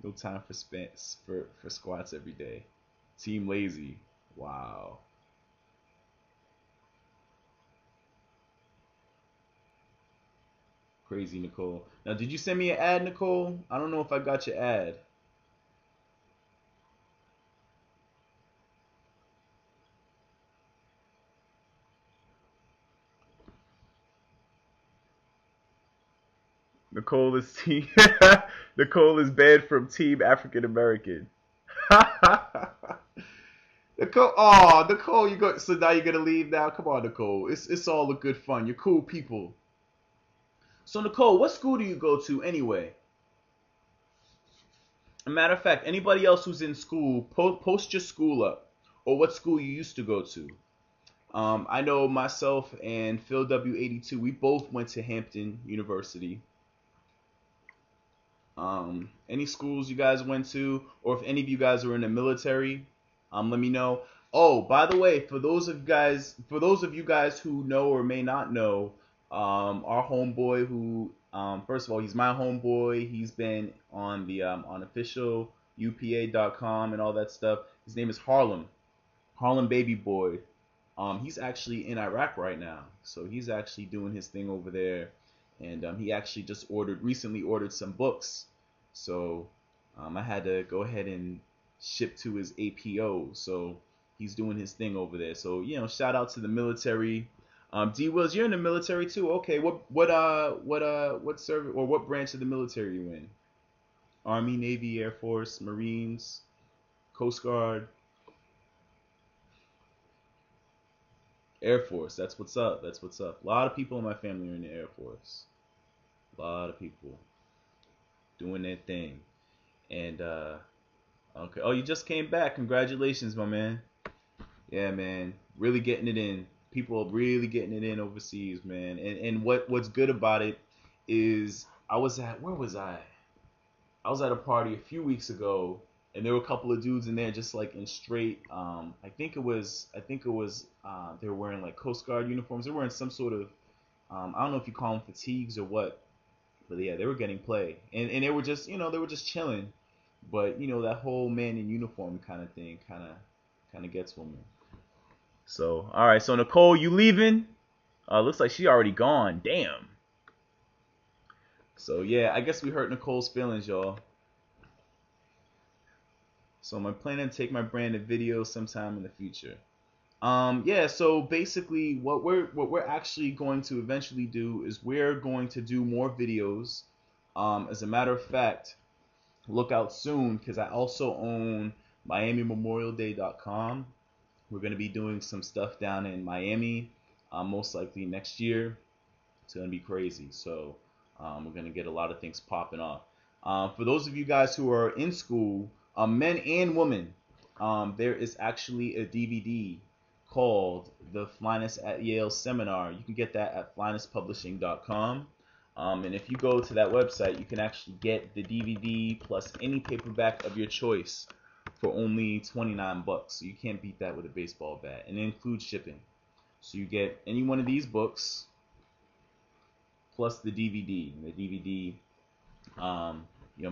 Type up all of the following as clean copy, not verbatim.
No time for for squats every day. Team lazy. Wow. Crazy, Nicole. Now, did you send me an ad, Nicole? I don't know if I got your ad. Nicole is team. Nicole is banned from Team African American. Nicole, oh Nicole, you go. So now you're gonna leave now? Come on, Nicole. It's all a good fun. You're cool people. So Nicole, what school do you go to anyway? A matter of fact, anybody else who's in school, post your school up or what school you used to go to. I know myself and Phil W82. We both went to Hampton University. Any schools you guys went to, or if any of you guys were in the military, let me know. Oh, by the way, for those of you guys who know or may not know, our homeboy who, first of all, he's my homeboy. He's been on the on official UPA.com and all that stuff. His name is Harlem, Harlem Baby Boy. He's actually in Iraq right now, so he's actually doing his thing over there, and he actually just recently ordered some books, so I had to go ahead and ship to his APO. So he's doing his thing over there. So shout out to the military. D Wills, you're in the military too. Okay, what service or what branch of the military are you in? Army, Navy, Air Force, Marines, Coast Guard, Air Force. That's what's up. That's what's up. A lot of people in my family are in the Air Force. A lot of people doing their thing. And okay. Oh, you just came back. Congratulations, my man. Yeah, man. Really getting it in. People are really getting it in overseas, man. And what's good about it is I was at where was I? I was at a party a few weeks ago, and there were a couple of dudes in there just like in straight. I think it was they were wearing like Coast Guard uniforms. They were wearing some sort of I don't know if you call them fatigues or what, but yeah, they were getting play, and they were just they were just chilling. But that whole man in uniform kind of thing kind of gets women. So all right, so Nicole, you leaving? Looks like she already gone. Damn. So yeah, I guess we hurt Nicole's feelings, y'all. So I'm planning to take my brand to video sometime in the future. Yeah, so basically what we're actually going to eventually do is we're going to do more videos. As a matter of fact, look out soon because I also own MiamiMemorialDay.com. We're going to be doing some stuff down in Miami, most likely next year. It's going to be crazy. So we're going to get a lot of things popping off. For those of you guys who are in school, men and women, there is actually a DVD called The Finest at Yale Seminar. You can get that at finestpublishing.com. And if you go to that website, you can actually get the DVD plus any paperback of your choice for only 29 bucks. So you can't beat that with a baseball bat. And it includes shipping. So you get any one of these books plus the DVD. The DVD, I'm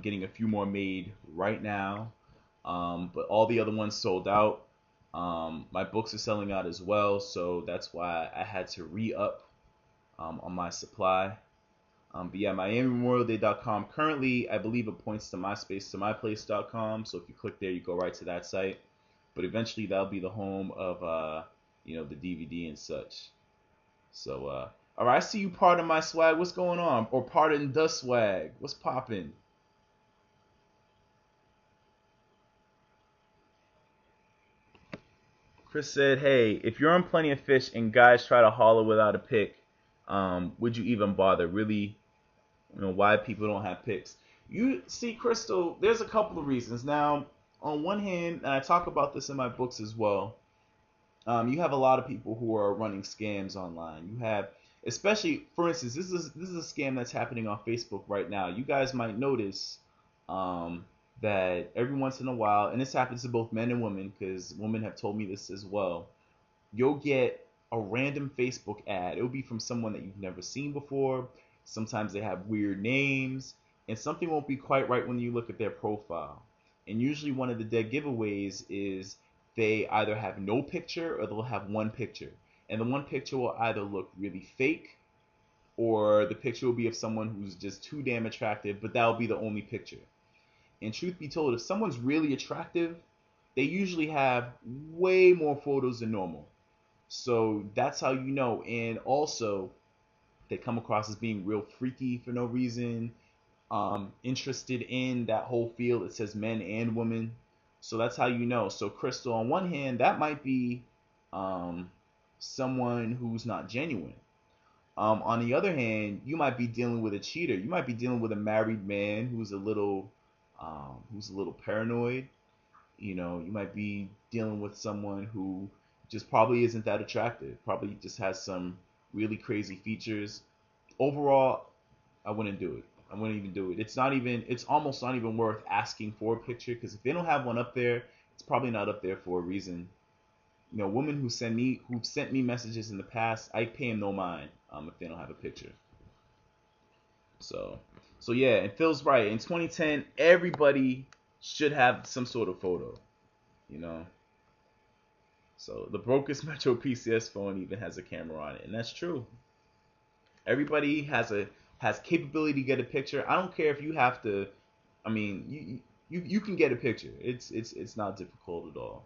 getting a few more made right now, but all the other ones sold out. My books are selling out as well, so that's why I had to re-up on my supply. But yeah, MiamiMemorialDay.com. Currently, I believe it points to MySpace to MyPlace.com. So if you click there, you go right to that site. But eventually, that'll be the home of the DVD and such. So all right, I see you part of my swag. What's going on? Or part of the swag? What's popping? Chris said, "Hey, if you're on Plenty of Fish and guys try to holler without a pick, would you even bother? Really, why people don't have picks? You see, Crystal, there's a couple of reasons. Now, on one hand, and I talk about this in my books as well, you have a lot of people who are running scams online. You have, especially, for instance, this is a scam that's happening on Facebook right now. You guys might notice um, that every once in a while, and this happens to both men and women, because women have told me this as well. You'll get a random Facebook ad. It'll be from someone that you've never seen before. Sometimes they have weird names, and something won't be quite right when you look at their profile. And usually one of the dead giveaways is they either have no picture or they'll have one picture. And the one picture will either look really fake, or the picture will be of someone who's just too damn attractive, but that'll be the only picture. And truth be told, if someone's really attractive, they usually have way more photos than normal. So that's how you know. And also, they come across as being real freaky for no reason, interested in that whole field. It says men and women. So that's how you know. So Crystal, on one hand, that might be someone who's not genuine. On the other hand, you might be dealing with a cheater. You might be dealing with a married man who's a little paranoid. You know, you might be dealing with someone who just probably isn't that attractive. Probably just has some really crazy features. Overall, I wouldn't do it. I wouldn't even do it. It's almost not even worth asking for a picture, because if they don't have one up there, it's probably not up there for a reason. You know, women who've sent me messages in the past, I pay them no mind if they don't have a picture. So, so yeah, and Phil's right. In 2010, everybody should have some sort of photo, you know. So the brokest Metro PCS phone even has a camera on it, and that's true. Everybody has capability to get a picture. I don't care if you have to. I mean, you can get a picture. It's not difficult at all.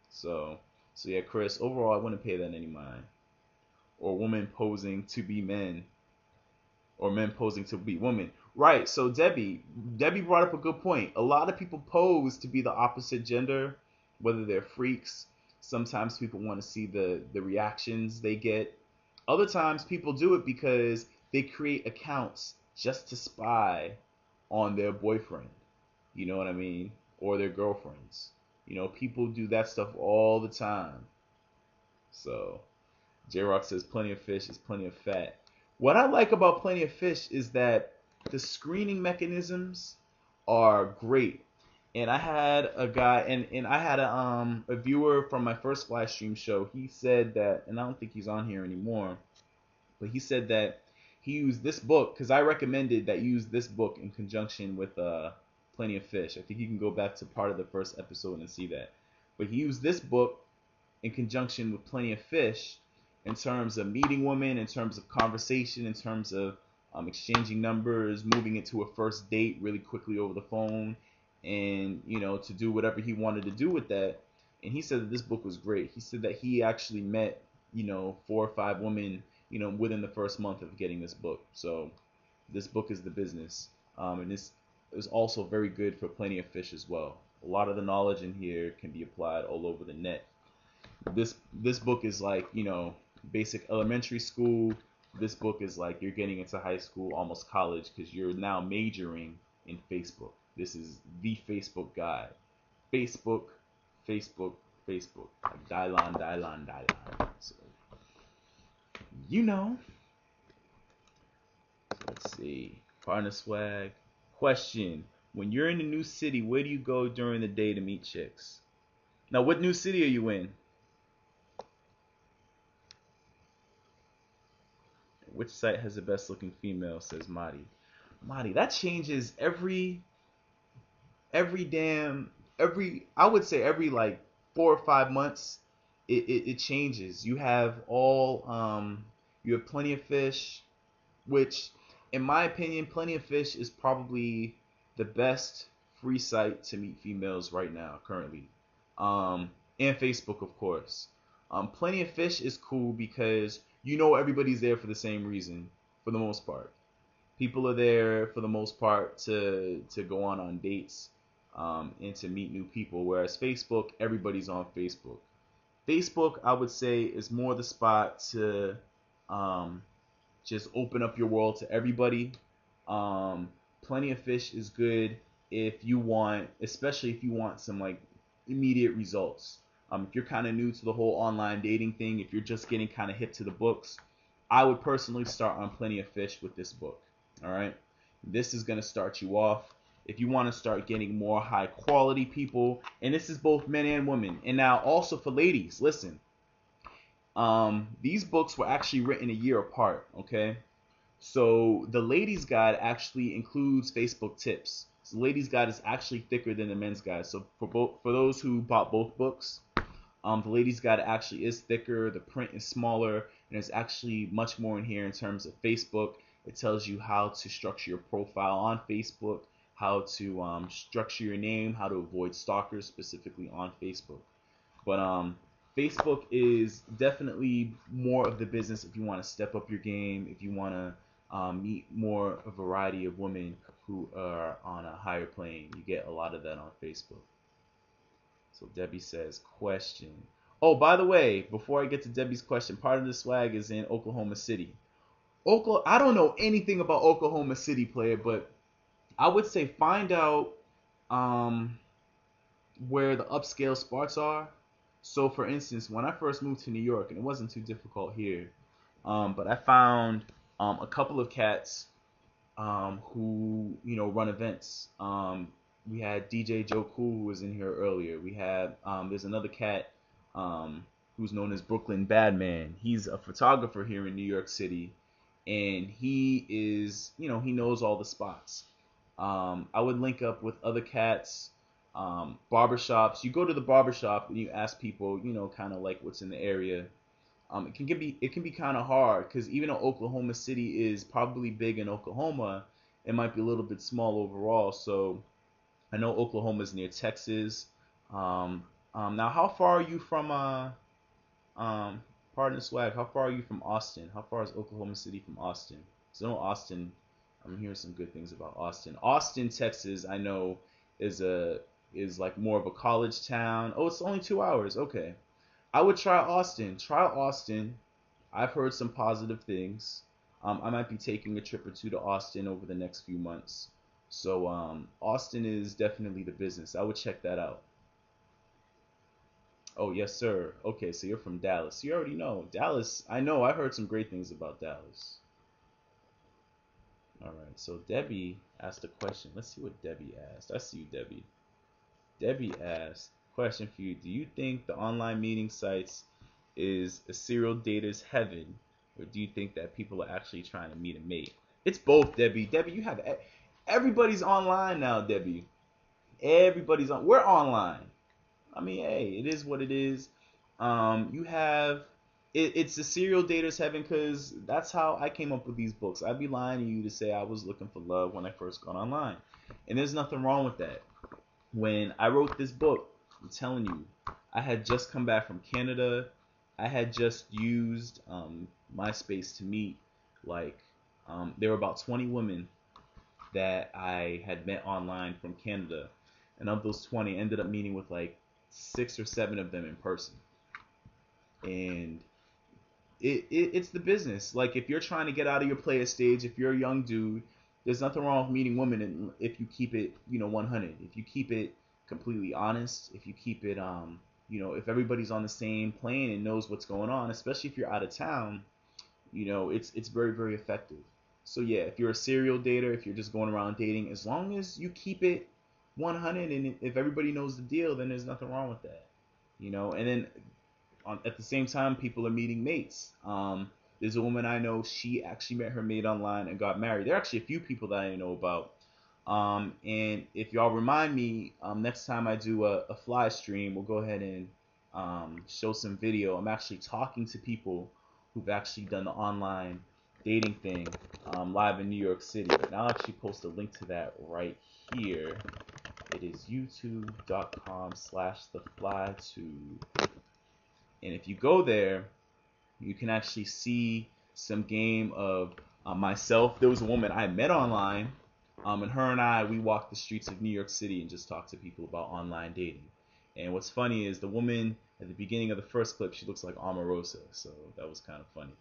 So so yeah, Chris. Overall, I wouldn't pay that any mind. Or women posing to be men, or men posing to be women. Right. So Debbie brought up a good point. A lot of people pose to be the opposite gender, whether they're freaks. Sometimes people want to see the reactions they get. Other times people do it because they create accounts just to spy on their boyfriend. You know what I mean? Or their girlfriends. You know, people do that stuff all the time. So J-Rock says plenty of fish is plenty of fat. What I like about Plenty of Fish is that the screening mechanisms are great. And I had a guy, and I had a viewer from my first live stream show. He said that, and I don't think he's on here anymore, but he said that he used this book, because I recommended that you use this book in conjunction with Plenty of Fish. I think you can go back to part of the first episode and see that. But he used this book in conjunction with Plenty of Fish in terms of meeting women, in terms of conversation, in terms of exchanging numbers, moving into a first date really quickly over the phone, and you know, to do whatever he wanted to do with that. And he said that this book was great. He said that he actually met, you know, 4 or 5 women, you know, within the first month of getting this book. So this book is the business, and this is also very good for Plenty of Fish as well. A lot of the knowledge in here can be applied all over the net. This book is like, you know, basic elementary school. This book is like you're getting into high school, almost college, because you're now majoring in Facebook. This is the Facebook guide. Facebook, Facebook, Facebook. Like Dylon, Dylon, Dylon. So, you know. Let's see. Partner swag. Question. When you're in a new city, where do you go during the day to meet chicks? Now, what new city are you in? Which site has the best looking female, says Madi. Madi, that changes I would say every like 4 or 5 months. It changes. You have Plenty of Fish, which in my opinion, Plenty of Fish is probably the best free site to meet females right now, currently. And Facebook, of course. Plenty of Fish is cool because you know everybody's there for the same reason, for the most part. People are there for the most part to go on dates, and to meet new people. Whereas Facebook, everybody's on Facebook. Facebook, I would say, is more the spot to just open up your world to everybody. Plenty of Fish is good especially if you want some like immediate results. If you're kind of new to the whole online dating thing, if you're just getting kind of hip to the books, I would personally start on Plenty of Fish with this book. All right, this is going to start you off. If you want to start getting more high quality people, and this is both men and women. And now also for ladies, listen. These books were actually written a year apart. Okay, So the ladies guide actually includes Facebook tips. So the ladies guide is actually thicker than the men's guide. So for those who bought both books, the ladies guide actually is thicker. The print is smaller, and there's actually much more in here in terms of Facebook. It tells you how to structure your profile on Facebook, how to structure your name, how to avoid stalkers specifically on Facebook. But Facebook is definitely more of the business if you want to step up your game, if you want to meet more a variety of women who are on a higher plane. You get a lot of that on Facebook. So Debbie says, question. Oh, by the way, before I get to Debbie's question, part of the swag is in Oklahoma City. I don't know anything about Oklahoma City, player, but I would say find out um, where the upscale spots are. So, for instance, when I first moved to New York, and it wasn't too difficult here, but I found a couple of cats who run events. We had DJ Joe Cool, who was in here earlier. We had there's another cat who's known as Brooklyn Badman. He's a photographer here in New York City, and he is he knows all the spots. I would link up with other cats, barbershops. You go to the barbershop and you ask people, kind of like what's in the area. It can be kind of hard because even though Oklahoma City is probably big in Oklahoma, it might be a little bit small overall. So I know Oklahoma is near Texas. Now, how far are you from pardon the swag? How far are you from Austin? How far is Oklahoma City from Austin? So I know Austin. I'm hearing some good things about Austin. Austin, Texas, I know is like more of a college town. Oh, it's only 2 hours. Okay. I would try Austin. Try Austin. I've heard some positive things. I might be taking a trip or two to Austin over the next few months. So Austin is definitely the business. I would check that out. Oh, yes, sir. Okay, so you're from Dallas. You already know. Dallas, I know. I heard some great things about Dallas. All right, so Debbie asked a question. Let's see what Debbie asked. I see you, Debbie. Debbie asked, question for you. Do you think the online meeting sites is a serial dater's heaven, or do you think that people are actually trying to meet a mate? It's both, Debbie. Debbie, everybody's online now, Debbie. Everybody's on. We're online. I mean, hey, it is what it is. You have it's a serial dater's heaven because that's how I came up with these books. I'd be lying to you to say I was looking for love when I first got online, and there's nothing wrong with that. When I wrote this book, I'm telling you, I had just come back from Canada. I had just used MySpace to meet like there were about 20 women that I had met online from Canada, and of those 20, I ended up meeting with like 6 or 7 of them in person. And it's the business. Like if you're trying to get out of your player stage, if you're a young dude, there's nothing wrong with meeting women if you keep it 100. If you keep it completely honest, if you keep it if everybody's on the same plane and knows what's going on, especially if you're out of town, it's very, very effective. So yeah, if you're a serial dater, if you're just going around dating, as long as you keep it 100 and if everybody knows the deal, then there's nothing wrong with that. And then at the same time, people are meeting mates. There's a woman I know, she actually met her mate online and got married. There are actually a few people that I know about. And if y'all remind me, next time I do a fly stream, we'll go ahead and show some video. I'm actually talking to people who've actually done the online dating thing live in New York City. And I'll actually post a link to that right here. It is youtube.com/theflytube. And if you go there, you can actually see some game of myself. There was a woman I met online, and her and we walked the streets of New York City and just talked to people about online dating. And what's funny is the woman at the beginning of the first clip, she looks like Omarosa, so that was kind of funny.